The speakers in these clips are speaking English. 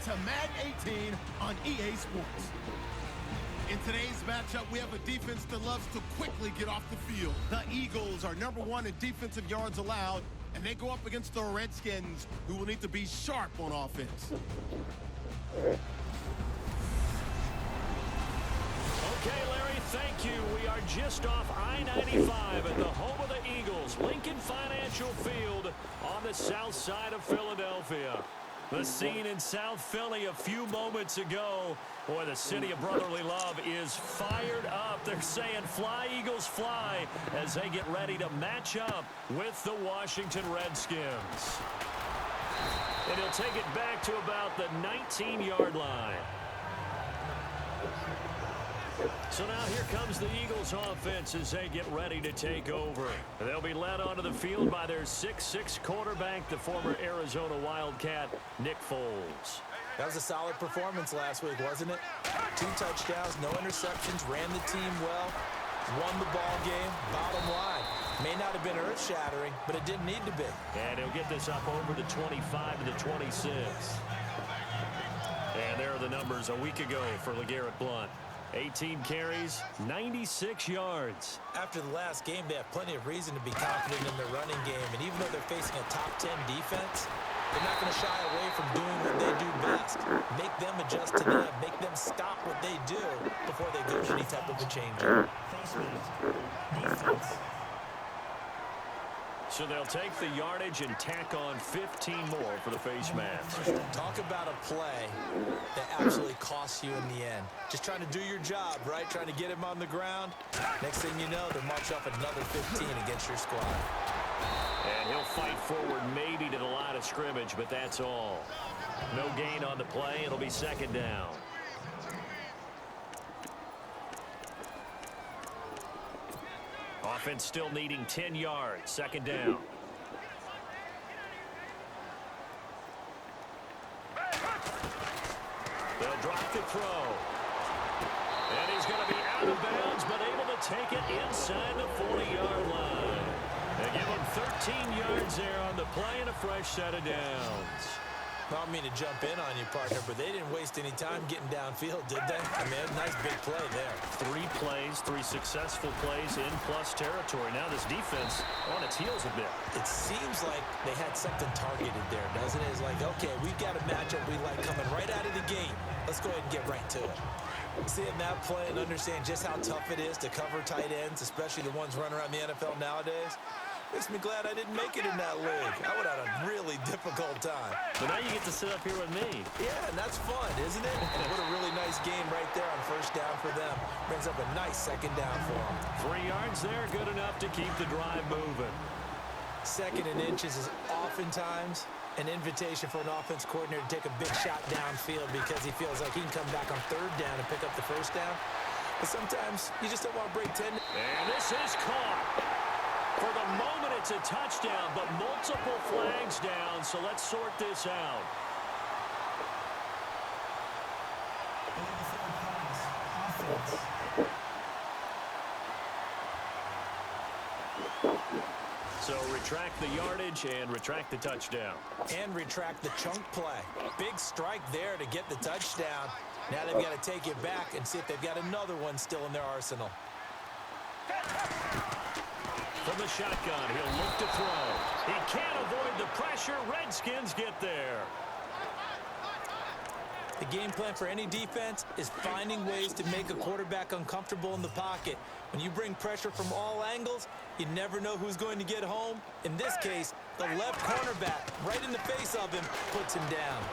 to Madden 18 on EA Sports. In today's matchup, we have a defense that loves to quickly get off the field. The Eagles are #1 in defensive yards allowed, and they go up against the Redskins, who will need to be sharp on offense. Okay, Larry, thank you. We are just off I-95 at the home of the Eagles, Lincoln Financial Field on the south side of Philadelphia. The scene in South Philly a few moments ago. Boy, the city of brotherly love is fired up. They're saying fly, Eagles, fly, as they get ready to match up with the Washington Redskins. And he'll take it back to about the 19-yard line. So now here comes the Eagles offense as they get ready to take over. They'll be led onto the field by their 6'6" quarterback, the former Arizona Wildcat, Nick Foles. That was a solid performance last week, wasn't it? 2 touchdowns, no interceptions, ran the team well, won the ball game. Bottom line, may not have been earth-shattering, but it didn't need to be. And he'll get this up over the 25 to the 26. And there are the numbers a week ago for LeGarrette Blount. 18 carries, 96 yards. After the last game, they have plenty of reason to be confident in their running game. And even though they're facing a top 10 defense, they're not going to shy away from doing what they do best. Make them adjust to them. Make them stop what they do before they go to any type of a change. So they'll take the yardage and tack on 15 more for the face mask. Talk about a play that absolutely costs you in the end. Just trying to do your job, right? Trying to get him on the ground. Next thing you know, they'll march off another 15 against your squad. And he'll fight forward maybe to the line of scrimmage, but that's all. No gain on the play. It'll be second down. Offense still needing 10 yards. Second down. They'll drop the throw. And he's going to be out of bounds, but able to take it inside the 40-yard line. They give him 13 yards there on the play and a fresh set of downs. I don't mean to jump in on you, partner, but they didn't waste any time getting downfield, did they? I mean, a nice big play there. 3 plays, 3 successful plays in plus territory. Now this defense on its heels a bit. It seems like they had something targeted there, doesn't it? It's like, okay, we've got a matchup we like coming right out of the gate. Let's go ahead and get right to it. Seeing that play and understand just how tough it is to cover tight ends, especially the ones running around the NFL nowadays, makes me glad I didn't make it in that league. I would have had a really difficult time. But now you get to sit up here with me. Yeah, and that's fun, isn't it? And what a really nice game right there on first down for them. Brings up a nice second down for them. 3 yards there, good enough to keep the drive moving. 2nd and inches is oftentimes an invitation for an offense coordinator to take a big shot downfield because he feels like he can come back on 3rd down and pick up the first down. But sometimes you just don't want to break 10. And this is caught. For the moment, it's a touchdown, but multiple flags down, so let's sort this out. So retract the yardage and retract the touchdown. And retract the chunk play. Big strike there to get the touchdown. Now they've got to take it back and see if they've got another one still in their arsenal. From the shotgun, he'll look to throw. He can't avoid the pressure. Redskins get there. The game plan for any defense is finding ways to make a quarterback uncomfortable in the pocket. When you bring pressure from all angles, you never know who's going to get home. In this case, the left cornerback, right in the face of him, puts him down.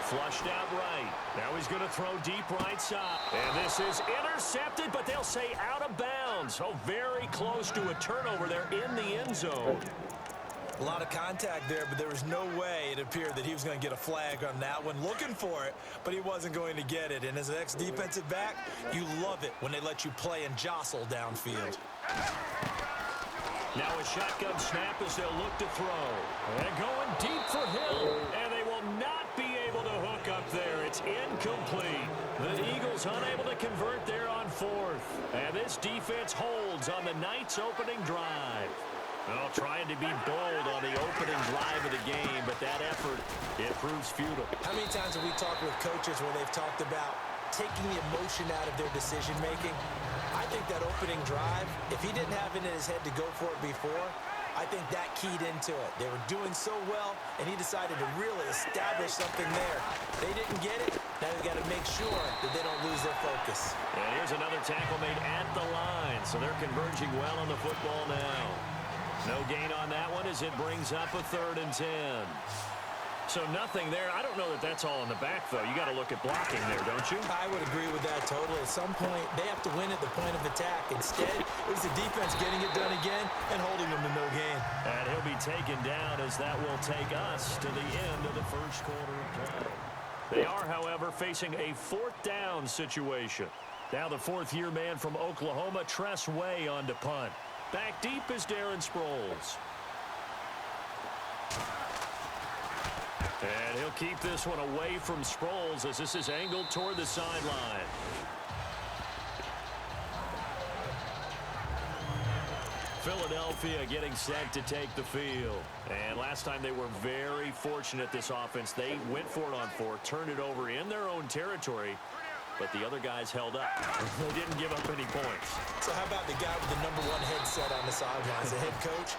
Flushed out right. Now he's going to throw deep right side. And this is intercepted, but they'll say out of bounds. Oh, very close to a turnover there in the end zone. A lot of contact there, but there was no way it appeared that he was going to get a flag on that one. Looking for it, but he wasn't going to get it. And as an ex-defensive back, you love it when they let you play and jostle downfield. Now a shotgun snap as they'll look to throw. And going deep for Hill. And they will not be able to hook up there. It's incomplete. The Eagles unable to convert there on 4th. And this defense holds on the night's opening drive. Well, trying to be bold on the opening drive of the game, but that effort, it proves futile. How many times have we talked with coaches where they've talked about taking the emotion out of their decision-making? I think that opening drive, if he didn't have it in his head to go for it before, I think that keyed into it. They were doing so well, and he decided to really establish something there. They didn't get it. Now they've got to make sure that they don't lose their focus. And here's another tackle made at the line, so they're converging well on the football now. No gain on that one as it brings up a 3rd and 10. So nothing there. I don't know that that's all in the back, though. You got to look at blocking there, don't you? I would agree with that totally. At some point, they have to win at the point of attack. Instead, it was the defense getting it done again and holding them to no gain. And he'll be taken down as that will take us to the end of the first quarter of play. They are, however, facing a 4th down situation. Now the 4th-year man from Oklahoma, Tress Way, on to punt. Back deep is Darren Sproles. And he'll keep this one away from Sproles as this is angled toward the sideline. Philadelphia getting set to take the field. And last time they were very fortunate, this offense. They went for it on 4, turned it over in their own territory, but the other guys held up. They didn't give up any points. So how about the guy with the #1 headset on the sidelines, the head coach?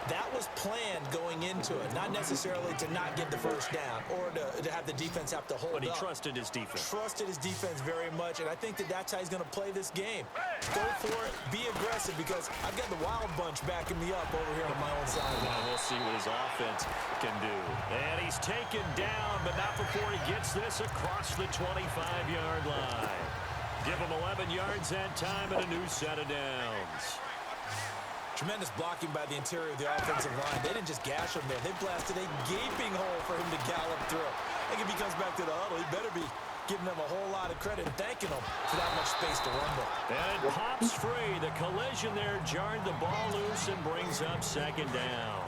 That was planned going into it, not necessarily to not get the first down or to have the defense have to hold up. But he trusted his defense. Trusted his defense very much, and I think that that's how he's going to play this game. Go for it, be aggressive, because I've got the wild bunch backing me up over here on my own sideline. Well, we'll see what his offense can do. And he's taken down, but not before he gets this across the 25-yard line. Give him 11 yards that time and a new set of downs. Tremendous blocking by the interior of the offensive line. They didn't just gash him there. They blasted a gaping hole for him to gallop through. I think if he comes back to the huddle, he better be giving them a whole lot of credit and thanking them for that much space to rumble. And it pops free. The collision there jarred the ball loose and brings up 2nd down.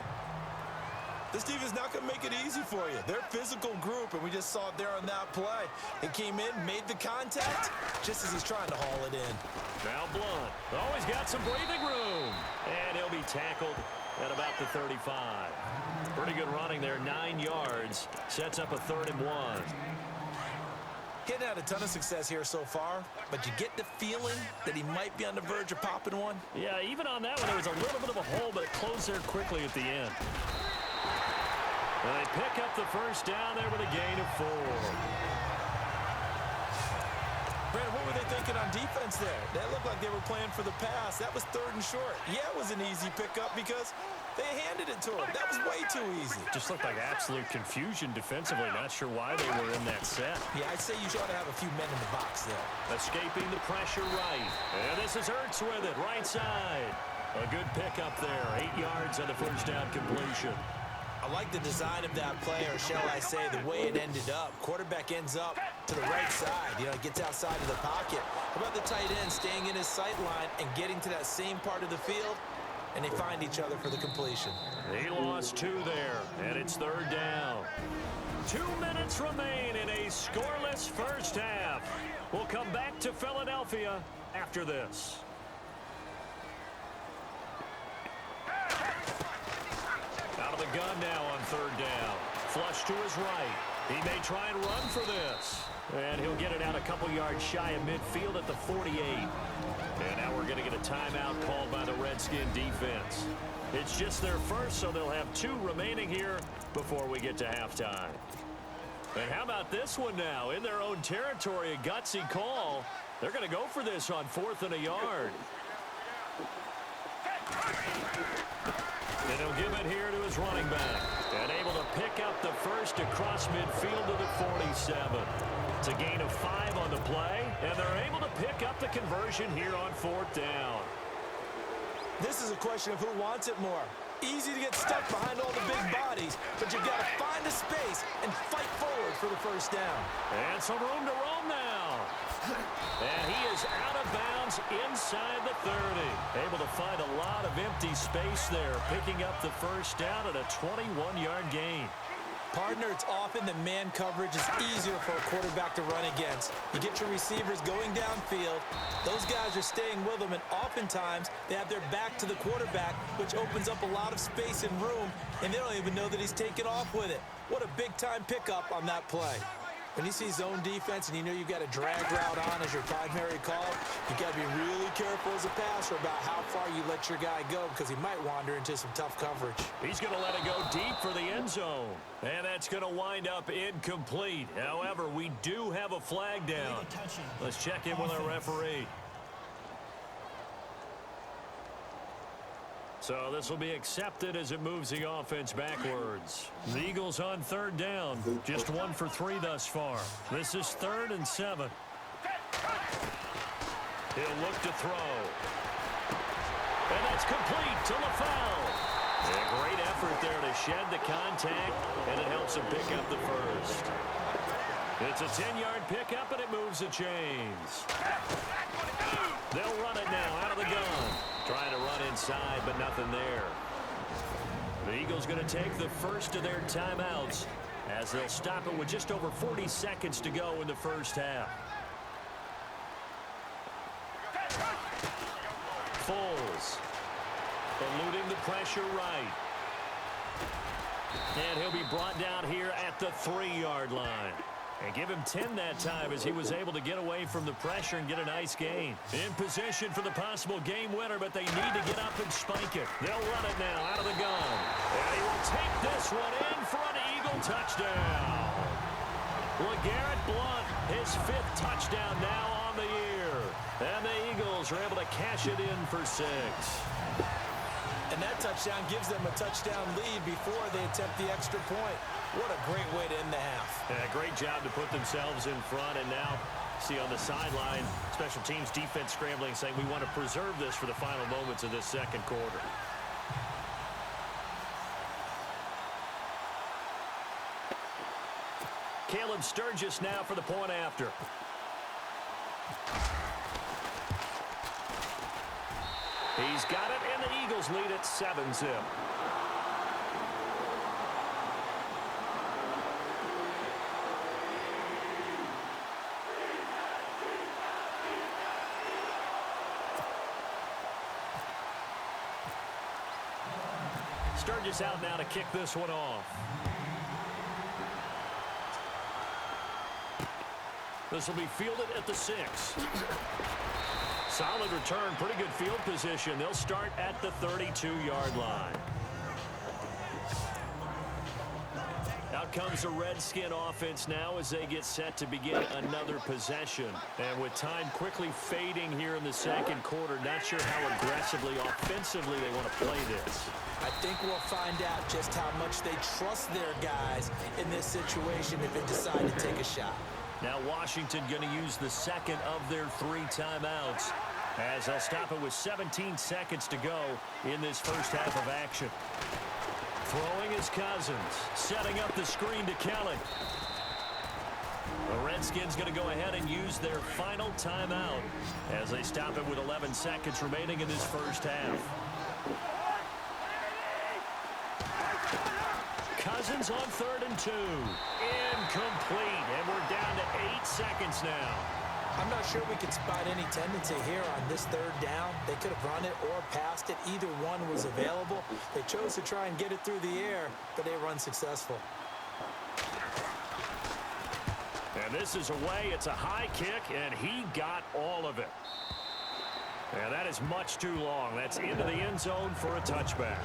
This team is not going to make it easy for you. They're a physical group, and we just saw it there on that play. He came in, made the contact, just as he's trying to haul it in. Now Blunt. Always got some breathing room. And he'll be tackled at about the 35. Pretty good running there, 9 yards. Sets up a 3rd and 1. Getting had a ton of success here so far, but you get the feeling that he might be on the verge of popping one. Yeah, even on that one, there was a little bit of a hole, but it closed there quickly at the end. And they pick up the first down there with a gain of 4. Brandon, what were they thinking on defense there? That looked like they were playing for the pass. That was 3rd and short. Yeah, it was an easy pickup because they handed it to him. That was way too easy. Just looked like absolute confusion defensively. Not sure why they were in that set. Yeah, I'd say you ought to have a few men in the box there. Escaping the pressure right. And this is Ertz with it, right side. A good pickup there. 8 yards on the first down completion. I like the design of that play, or shall I say the way it ended up. Quarterback ends up to the right side. You know, gets outside of the pocket. How about the tight end staying in his sight line and getting to that same part of the field? And they find each other for the completion. He lost 2 there, and it's 3rd down. 2 minutes remain in a scoreless first half. We'll come back to Philadelphia after this. Out of the gun now on 3rd down. Flush to his right. He may try and run for this. And he'll get it out a couple yards shy of midfield at the 48. And now we're going to get a timeout called by the Redskin defense. It's just their first, so they'll have 2 remaining here before we get to halftime. And how about this one now? In their own territory, a gutsy call. They're going to go for this on 4th and a yard. And he'll give it here to his running back. And able to pick up the first across midfield to the 47. It's a gain of 5 on the play, and they're able to pick up the conversion here on 4th down. This is a question of who wants it more. Easy to get stuck behind all the big bodies, but you've got to find a space and fight forward for the first down. And some room to roam now. And he is out of bounds inside the 30. Able to find a lot of empty space there, picking up the first down at a 21-yard gain. Partner, it's often that man coverage is easier for a quarterback to run against. You get your receivers going downfield. Those guys are staying with them, and oftentimes they have their back to the quarterback, which opens up a lot of space and room, and they don't even know that he's taken off with it. What a big-time pickup on that play. When you see zone defense and you know you've got a drag route on as your primary call, you've got to be really careful as a passer about how far you let your guy go because he might wander into some tough coverage. He's going to let it go deep for the end zone. And that's going to wind up incomplete. However, we do have a flag down. Let's check in with our referee. So this will be accepted as it moves the offense backwards. The Eagles on third down. Just 1 for 3 thus far. This is 3rd and 7. He'll look to throw. And that's complete to LaFell. A great effort there to shed the contact, and it helps him pick up the first. It's a 10-yard pickup, and it moves the chains. They'll run it now out of the gun. Trying to run inside, but nothing there. The Eagles going to take the first of their timeouts as they'll stop it with just over 40 seconds to go in the first half. Foles eluding the pressure right. And he'll be brought down here at the 3-yard line. And give him 10 that time as he was able to get away from the pressure and get a nice gain. In position for the possible game winner, but they need to get up and spike it. They'll run it now out of the gun. And he will take this one in for an Eagle touchdown. LeGarrette Blount, his 5th touchdown now on the year. And the Eagles are able to cash it in for 6. And that touchdown gives them a touchdown lead before they attempt the extra point. What a great way to end the half. Yeah, great job to put themselves in front. And now, see on the sideline, special teams defense scrambling, saying we want to preserve this for the final moments of this second quarter. Caleb Sturgis now for the point after. He's got it, and the Eagles lead at 7-zip. Sturgis out now to kick this one off. This will be fielded at the 6. Solid return, pretty good field position. They'll start at the 32-yard line. Out comes the Redskin offense now as they get set to begin another possession. And with time quickly fading here in the second quarter, not sure how aggressively, offensively they want to play this. I think we'll find out just how much they trust their guys in this situation if they decide to take a shot. Now Washington going to use the second of their 3 timeouts as they'll stop it with 17 seconds to go in this first half of action. Throwing is Cousins, setting up the screen to Kelly. The Redskins going to go ahead and use their final timeout as they stop it with 11 seconds remaining in this first half. Cousins on 3rd and 2. Incomplete, and we're down to 8 seconds now. I'm not sure we could spot any tendency here on this 3rd down. They could have run it or passed it. Either one was available. They chose to try and get it through the air, but they were unsuccessful. And this is away. It's a high kick, and he got all of it. And that is much too long. That's into the end zone for a touchback.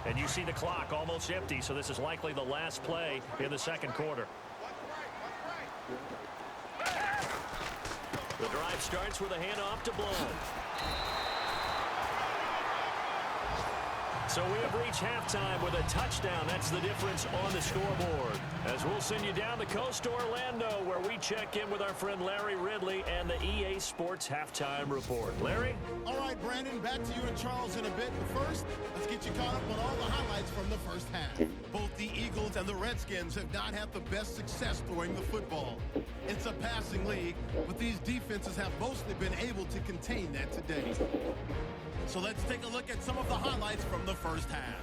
And you see the clock almost empty, so this is likely the last play in the second quarter. The drive starts with a handoff to Blount. So we have reached halftime with a touchdown. That's the difference on the scoreboard. As we'll send you down the coast to Orlando, where we check in with our friend Larry Ridley and the EA Sports Halftime Report. Larry? All right, Brandon, back to you and Charles in a bit. But first, let's get you caught up on all the highlights from the first half. Both the Eagles and the Redskins have not had the best success throwing the football. It's a passing league, but these defenses have mostly been able to contain that today. So let's take a look at some of the highlights from the first half.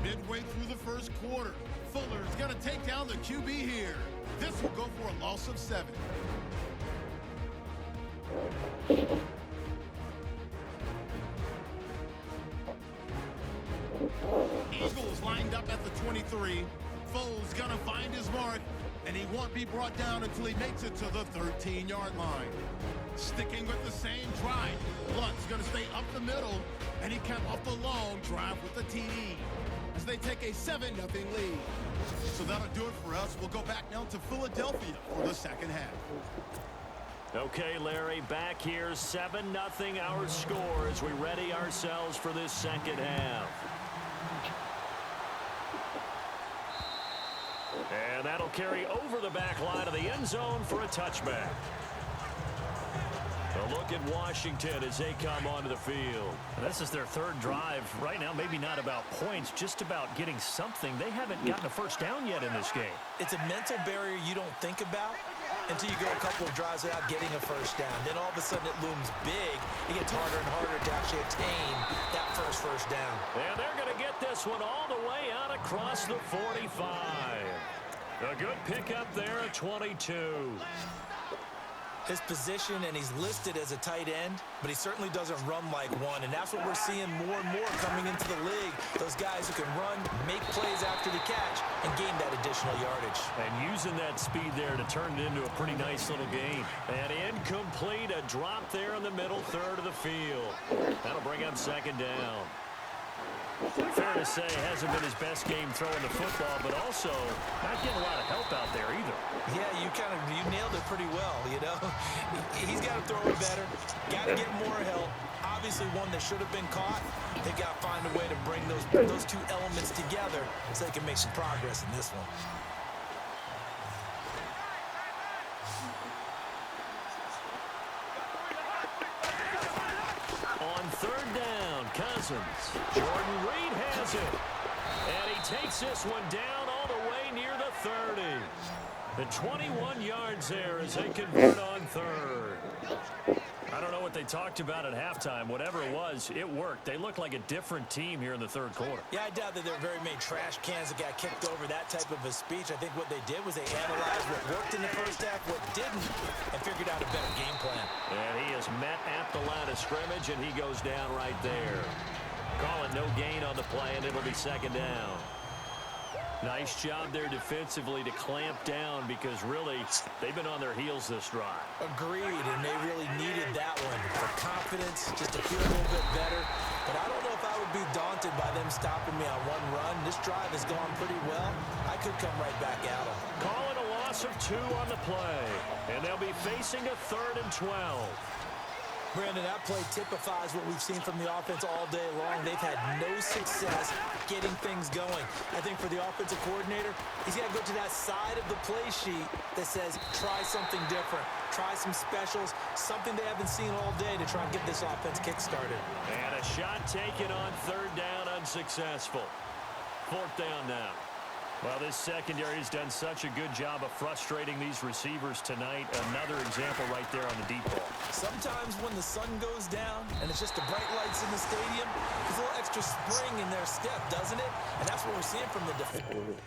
Midway through the first quarter, Fuller's going to take down the QB here. This will go for a loss of 7. Eagles lined up at the 23. Foles gonna find his mark, and he won't be brought down until he makes it to the 13-yard line. Sticking with the same drive, Blunt's gonna stay up the middle, and he capped off the long drive with the TD as they take a 7-0 lead. So that'll do it for us. We'll go back now to Philadelphia for the second half. Okay, Larry, back here, 7-0 our score as we ready ourselves for this second half. And that'll carry over the back line of the end zone for a touchback. A look at Washington as they come onto the field. This is their third drive. Right now, maybe not about points, just about getting something. They haven't gotten a first down yet in this game. It's a mental barrier you don't think about until you go a couple of drives without getting a first down. Then all of a sudden it looms big. It gets harder and harder to actually attain that first down. And they're going to get this one all the way out across the 45. A good pickup there at 22. His position, and he's listed as a tight end, but he certainly doesn't run like one, and that's what we're seeing more and more coming into the league. Those guys who can run, make plays after the catch, and gain that additional yardage. And using that speed there to turn it into a pretty nice little game. And incomplete, a drop there in the middle third of the field. That'll bring up second down. Fair to say, hasn't been his best game throwing the football, but also not getting a lot of help out there either. Yeah, you nailed it pretty well, you know. He's got to throw it better, got to get more help. Obviously one that should have been caught. They've got to find a way to bring those two elements together so they can make some progress in this one. On third down, Cousins. Jordan Reed has it. And he takes this one down all the way near the 30. The 21 yards there as they convert on third. I don't know what they talked about at halftime. Whatever it was, it worked. They look like a different team here in the third quarter. Yeah, I doubt that there were very many trash cans that got kicked over, that type of a speech. I think what they did was they analyzed what worked in the first half, what didn't, and figured out a better game plan. And he is met at the line of scrimmage, and he goes down right there. Calling no gain on the play, and it'll be second down. Nice job there defensively to clamp down because really they've been on their heels this drive. Agreed, and they really needed that one for confidence, just to feel a little bit better. But I don't know if I would be daunted by them stopping me on one run. This drive has gone pretty well. I could come right back at them. Calling a loss of 2 on the play, and they'll be facing a 3rd and 12. Brandon, that play typifies what we've seen from the offense all day long. They've had no success getting things going. I think for the offensive coordinator, he's got to go to that side of the play sheet that says, try something different. Try some specials, something they haven't seen all day to try and get this offense kick-started. And a shot taken on 3rd down, unsuccessful. 4th down now. Well, this secondary has done such a good job of frustrating these receivers tonight. Another example right there on the deep ball. Sometimes when the sun goes down and it's just the bright lights in the stadium, there's a little extra spring in their step, doesn't it? And that's what we're seeing from the defenders.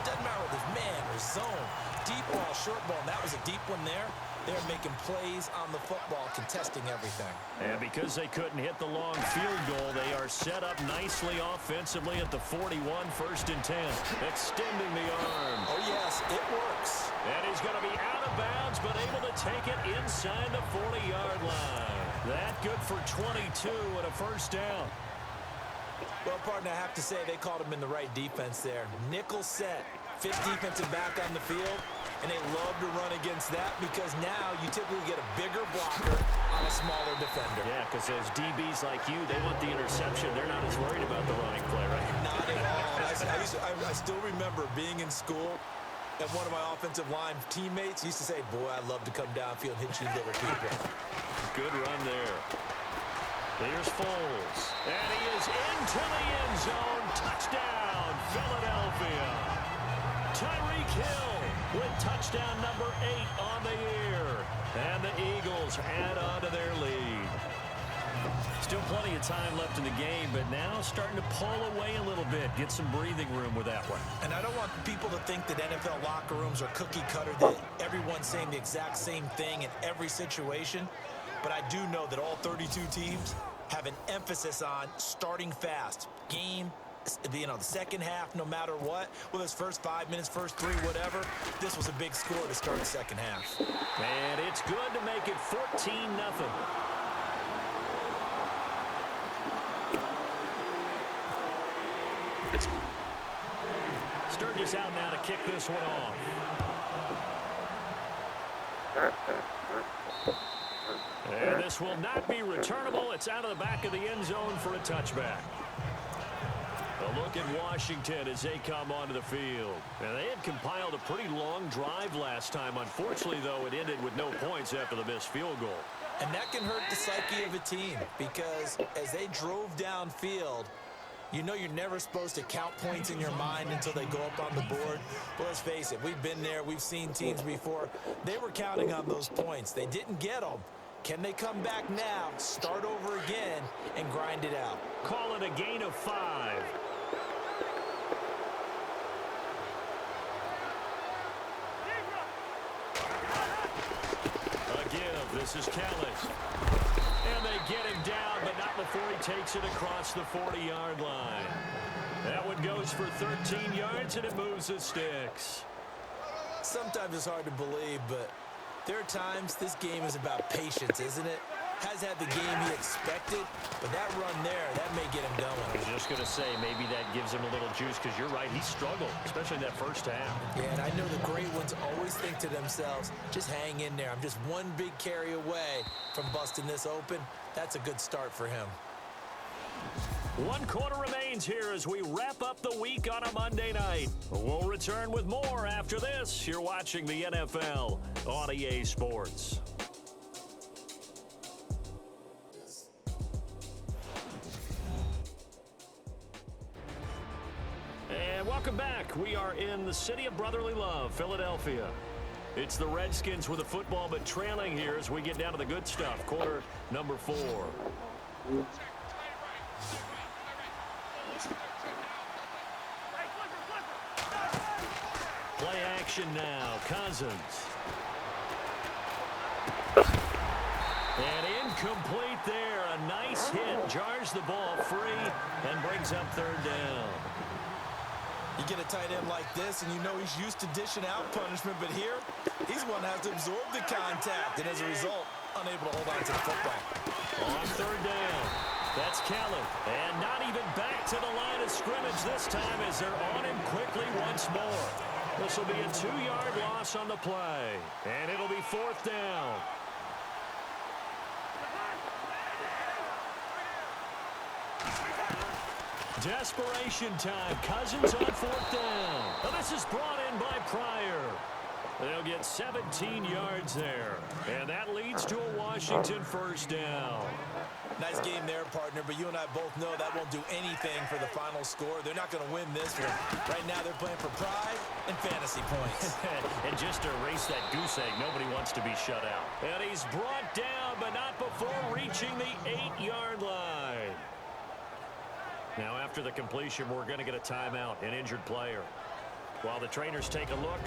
Doesn't matter whether it's man or zone. Deep ball, short ball, and that was a deep one there. They're making plays on the football, contesting everything. And because they couldn't hit the long field goal, they are set up nicely offensively at the 41, 1st and 10. Extending the arm. Oh, yes, it works. And he's going to be out of bounds, but able to take it inside the 40-yard line. That good for 22 and a 1st down. Well, partner, I have to say they called him in the right defense there. Nickel set, 5th defensive back on the field, and they love to run against that because now you typically get a bigger blocker on a smaller defender. Yeah, because those DBs like you, they want the interception. They're not as worried about the running play, right? Not at all. I still remember being in school, and one of my offensive line teammates used to say, boy, I love to come downfield and hit you little people. Good run there. Here's Foles. And he is into the end zone. Touchdown, Philadelphia. Tyreek Hill with touchdown number 8 on the year. And the Eagles add on to their lead. Still plenty of time left in the game, but now starting to pull away a little bit. Get some breathing room with that one. And I don't want people to think that NFL locker rooms are cookie cutter, that everyone's saying the exact same thing in every situation. But I do know that all 32 teams have an emphasis on starting fast. Game, the second half, no matter what, whether it's first 5 minutes, first 3, whatever, this was a big score to start the second half. And it's good to make it 14-0. Sturgis out now to kick this one off. And this will not be returnable. It's out of the back of the end zone for a touchback. A look at Washington as they come onto the field. And they had compiled a pretty long drive last time. Unfortunately, though, it ended with no points after the missed field goal. And that can hurt the psyche of a team because as they drove downfield, you know you're never supposed to count points in your mind until they go up on the board. But let's face it, we've been there. We've seen teams before. They were counting on those points. They didn't get them. Can they come back now, start over again, and grind it out? Call it a gain of 5. This is Kelly. And they get him down, but not before he takes it across the 40-yard line. That one goes for 13 yards, and it moves the sticks. Sometimes it's hard to believe, but there are times this game is about patience, isn't it? Has had the game he expected, but that run there, that may get him going. I was just going to say, maybe that gives him a little juice, because you're right, he struggled, especially in that first half. Yeah, and I know the great ones always think to themselves, just hang in there. I'm just one big carry away from busting this open. That's a good start for him. 1 quarter remains here as we wrap up the week on a Monday night. We'll return with more after this. You're watching the NFL on EA Sports. And welcome back. We are in the city of brotherly love, Philadelphia. It's the Redskins with the football, but trailing here as we get down to the good stuff. Quarter number 4. Play action now. Cousins. And incomplete there. A nice hit. Jars the ball free and brings up 3rd down. You get a tight end like this, and you know he's used to dishing out punishment, but here, he's one that has to absorb the contact, and as a result, unable to hold on to the football. On 3rd down, that's Kelly. And not even back to the line of scrimmage this time as they're on him quickly once more. This will be a 2-yard loss on the play, and it'll be 4th down. Desperation time. Cousins on 4th down. Now this is brought in by Pryor. They'll get 17 yards there. And that leads to a Washington 1st down. Nice game there, partner, but you and I both know that won't do anything for the final score. They're not going to win this one. Right now they're playing for pride and fantasy points. And just to erase that goose egg, nobody wants to be shut out. And he's brought down, but not before reaching the 8-yard line. Now, after the completion, we're going to get a timeout, an injured player. While the trainers take a look,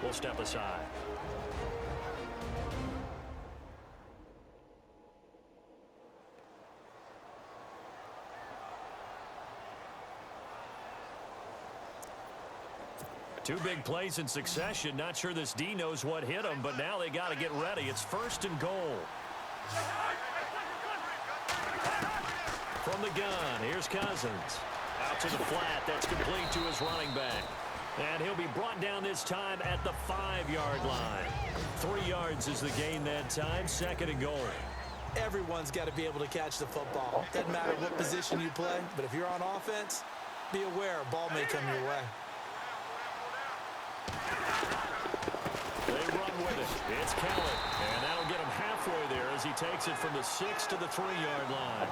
we'll step aside. Two big plays in succession. Not sure this D knows what hit him, but now they got to get ready. It's 1st and goal. From the gun, here's Cousins. Out to the flat, that's complete to his running back. And he'll be brought down this time at the 5-yard line. 3 yards is the gain that time, 2nd and goal. Everyone's got to be able to catch the football. Doesn't matter what position you play, but if you're on offense, be aware a ball may come your way. They run with it. It's Kelly, and that'll get him halfway there as he takes it from the 6 to the 3-yard line.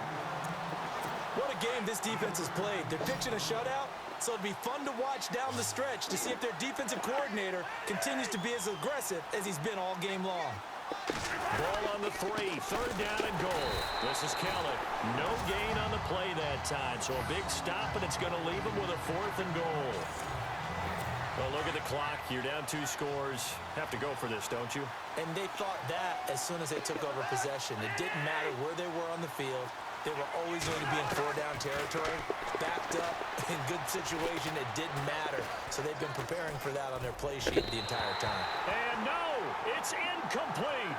What a game this defense has played. They're pitching a shutout, so it'd be fun to watch down the stretch to see if their defensive coordinator continues to be as aggressive as he's been all game long. Ball on the 3, 3rd down and goal. This is Kelly. No gain on the play that time, so a big stop, and it's going to leave him with a 4th and goal. Well, look at the clock. You're down 2 scores. Have to go for this, don't you? And they thought that as soon as they took over possession. It didn't matter where they were on the field. They were always going to be in 4-down territory, backed up, in good situation. It didn't matter. So they've been preparing for that on their play sheet the entire time. And no, it's incomplete.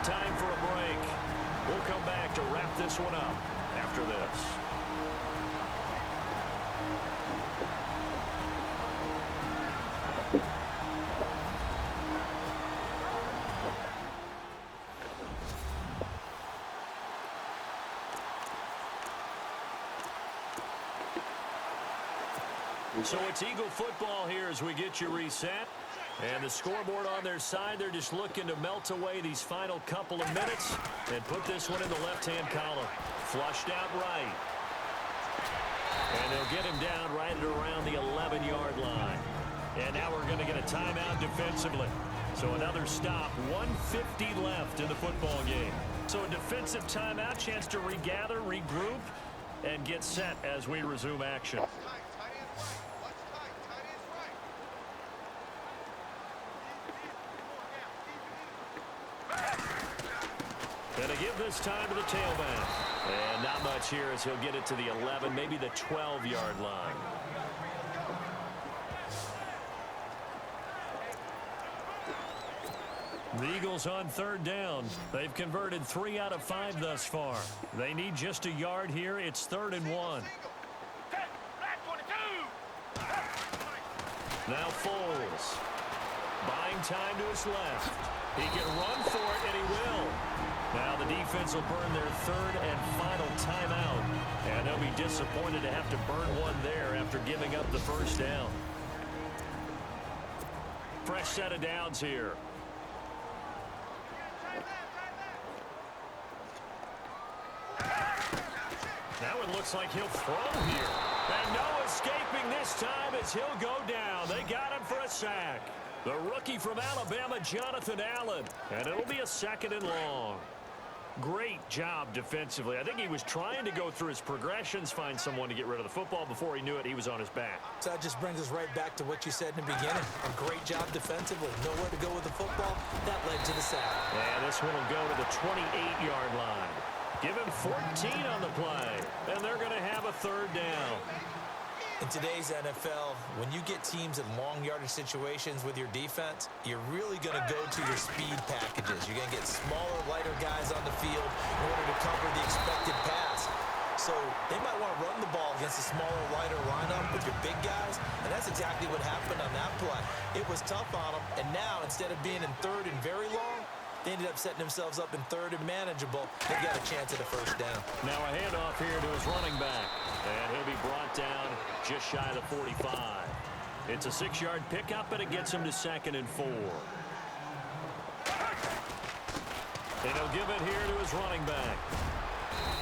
Time for a break. We'll come back to wrap this one up after this. So it's Eagle football here as we get you reset. And the scoreboard on their side, they're just looking to melt away these final couple of minutes and put this one in the left-hand column. Flushed out right. And they'll get him down right at around the 11-yard line. And now we're going to get a timeout defensively. So another stop, 1:50 left in the football game. So a defensive timeout, chance to regather, regroup, and get set as we resume action. Going to give this time to the tailback. And not much here as he'll get it to the 11, maybe the 12-yard line. The Eagles on 3rd down. They've converted 3 out of 5 thus far. They need just a yard here. It's 3rd and 1. Now Foles. Buying time to his left. He can run for it, and he will. Now the defense will burn their 3rd and final timeout. And they'll be disappointed to have to burn one there after giving up the 1st down. Fresh set of downs here. Now it looks like he'll throw here. And no escaping this time as he'll go down. They got him for a sack. The rookie from Alabama, Jonathan Allen. And it'll be a 2nd and long. Great job defensively. I think he was trying to go through his progressions, find someone to get rid of the football. Before he knew it, he was on his back. So that just brings us right back to what you said in the beginning. A great job defensively. Nowhere to go with the football. That led to the sack. And this one will go to the 28-yard line. Give him 14 on the play. And they're going to have a 3rd down. In today's NFL, when you get teams in long yardage situations with your defense, you're really going to go to your speed packages. You're going to get smaller, lighter guys on the field in order to cover the expected pass. So they might want to run the ball against a smaller, lighter lineup with your big guys, and that's exactly what happened on that play. It was tough on them, and now instead of being in 3rd and very long, they ended up setting themselves up in 3rd and manageable. They've got a chance at a 1st down. Now a handoff here to his running back. And he'll be brought down just shy of the 45. It's a 6-yard pickup, and it gets him to 2nd and 4. And he'll give it here to his running back.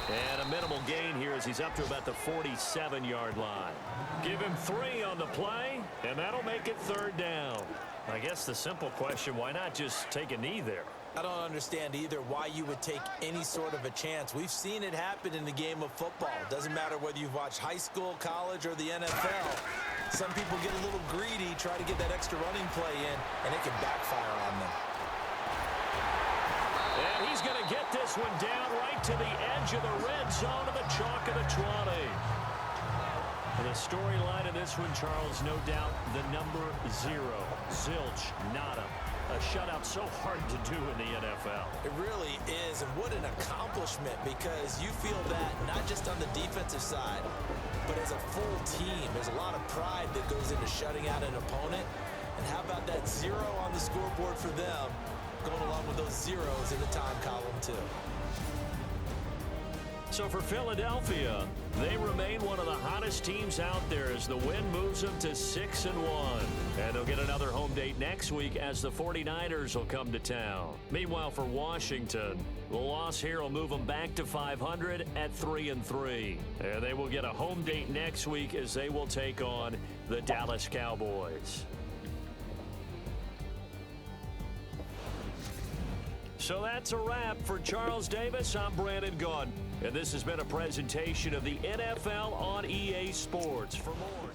And a minimal gain here as he's up to about the 47-yard line. Give him 3 on the play, and that'll make it 3rd down. I guess the simple question, why not just take a knee there? I don't understand either why you would take any sort of a chance. We've seen it happen in the game of football. Doesn't matter whether you've watched high school, college, or the NFL. Some people get a little greedy, try to get that extra running play in, and it can backfire on them. And he's going to get this one down right to the edge of the red zone of the chalk of the 20. And the storyline of this one, Charles, no doubt the number 0. Zilch, nada. A shutout so hard to do in the NFL. It really is, and what an accomplishment, because you feel that not just on the defensive side, but as a full team. There's a lot of pride that goes into shutting out an opponent. And how about that 0 on the scoreboard for them, going along with those zeros in the time column too. So for Philadelphia, they remain one of the hottest teams out there as the win moves them to 6-1. And they'll get another home date next week as the 49ers will come to town. Meanwhile, for Washington, the loss here will move them back to 500 at 3-3. And they will get a home date next week as they will take on the Dallas Cowboys. So that's a wrap. For Charles Davis, I'm Brandon Gaudin. And this has been a presentation of the NFL on EA Sports. For more...